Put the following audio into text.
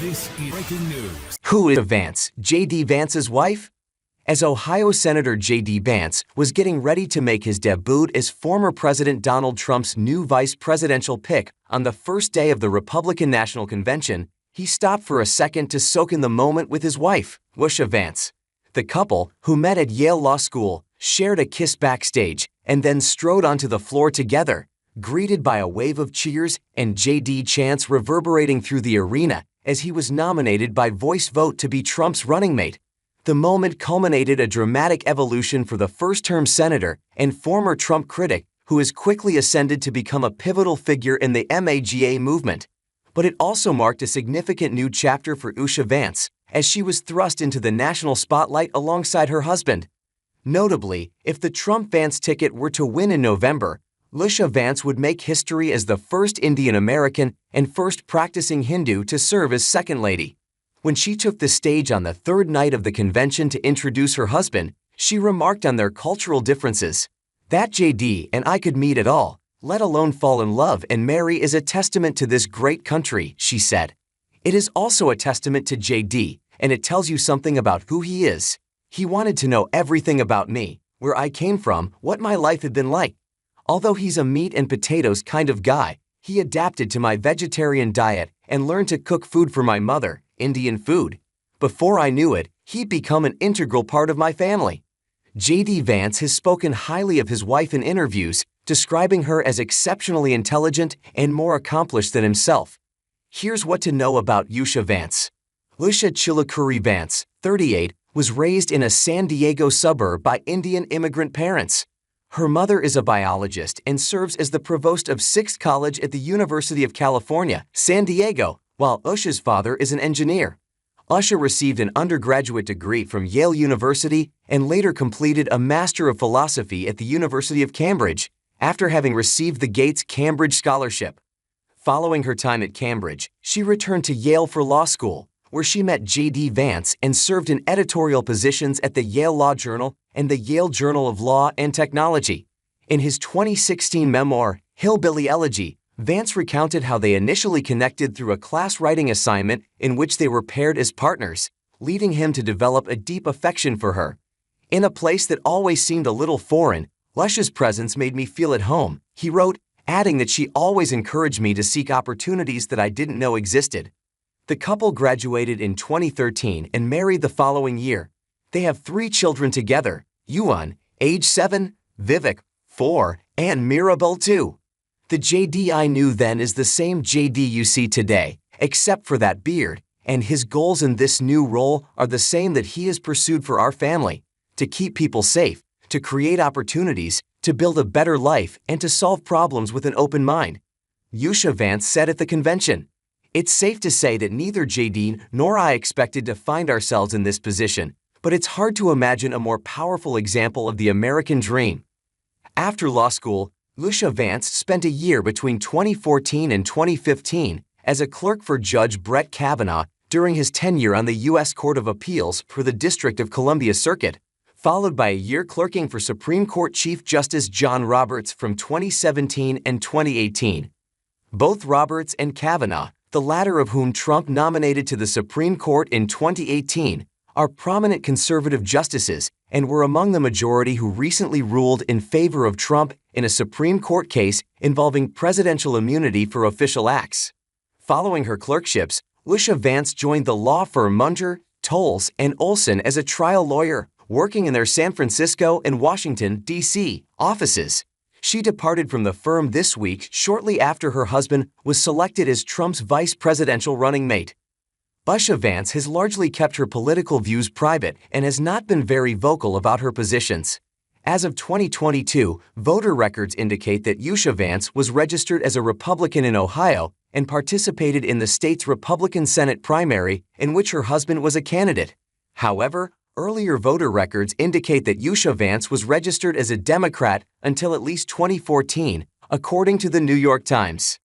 This is breaking news. Who is Vance, J.D. Vance's wife? As Ohio Senator J.D. Vance was getting ready to make his debut as former President Donald Trump's new vice presidential pick on the first day of the Republican National Convention, he stopped for a second to soak in the moment with his wife, Usha Vance. The couple, who met at Yale Law School, shared a kiss backstage and then strode onto the floor together, greeted by a wave of cheers and J.D. chants reverberating through the arena as he was nominated by voice vote to be Trump's running mate. The moment culminated a dramatic evolution for the first-term senator and former Trump critic who has quickly ascended to become a pivotal figure in the MAGA movement. But it also marked a significant new chapter for Usha Vance, as she was thrust into the national spotlight alongside her husband. Notably, if the Trump-Vance ticket were to win in November, Usha Vance would make history as the first Indian American and first practicing Hindu to serve as second lady. When she took the stage on the third night of the convention to introduce her husband, she remarked on their cultural differences. "That J.D. and I could meet at all, let alone fall in love and marry, is a testament to this great country," she said. "It is also a testament to J.D., and it tells you something about who he is. He wanted to know everything about me, where I came from, what my life had been like. Although he's a meat and potatoes kind of guy, he adapted to my vegetarian diet and learned to cook food for my mother, Indian food. Before I knew it, he'd become an integral part of my family." J.D. Vance has spoken highly of his wife in interviews, describing her as exceptionally intelligent and more accomplished than himself. Here's what to know about Usha Vance. Usha Chilakuri Vance, 38, was raised in a San Diego suburb by Indian immigrant parents. Her mother is a biologist and serves as the provost of Sixth College at the University of California, San Diego, while Usha's father is an engineer. Usha received an undergraduate degree from Yale University and later completed a Master of Philosophy at the University of Cambridge, after having received the Gates Cambridge Scholarship. Following her time at Cambridge, she returned to Yale for law school, where she met J.D. Vance and served in editorial positions at the Yale Law Journal and the Yale Journal of Law and Technology. In his 2016 memoir, Hillbilly Elegy, Vance recounted how they initially connected through a class writing assignment in which they were paired as partners, leading him to develop a deep affection for her. "In a place that always seemed a little foreign, Usha's presence made me feel at home," he wrote, adding that she always encouraged me to seek opportunities that I didn't know existed. The couple graduated in 2013 and married the following year. They have 3 children together: Yuan, age 7, Vivek, 4, and Mirabel, 2. The J.D. I knew then is the same J.D. you see today, except for that beard, and his goals in this new role are the same that he has pursued for our family: to keep people safe, to create opportunities, to build a better life, and to solve problems with an open mind, Usha Vance said at the convention. "It's safe to say that neither J.D. nor I expected to find ourselves in this position, but it's hard to imagine a more powerful example of the American dream." After law school, Usha Vance spent a year between 2014 and 2015 as a clerk for Judge Brett Kavanaugh during his tenure on the U.S. Court of Appeals for the District of Columbia Circuit, followed by a year clerking for Supreme Court Chief Justice John Roberts from 2017 and 2018. Both Roberts and Kavanaugh, the latter of whom Trump nominated to the Supreme Court in 2018, are prominent conservative justices and were among the majority who recently ruled in favor of Trump in a Supreme Court case involving presidential immunity for official acts. Following her clerkships, Usha Vance joined the law firm Munger, Tolles, and Olson as a trial lawyer, working in their San Francisco and Washington, D.C. offices. She departed from the firm this week shortly after her husband was selected as Trump's vice presidential running mate. Usha Vance has largely kept her political views private and has not been very vocal about her positions. As of 2022, voter records indicate that Usha Vance was registered as a Republican in Ohio and participated in the state's Republican Senate primary in which her husband was a candidate. However, earlier voter records indicate that Usha Vance was registered as a Democrat until at least 2014, according to the New York Times.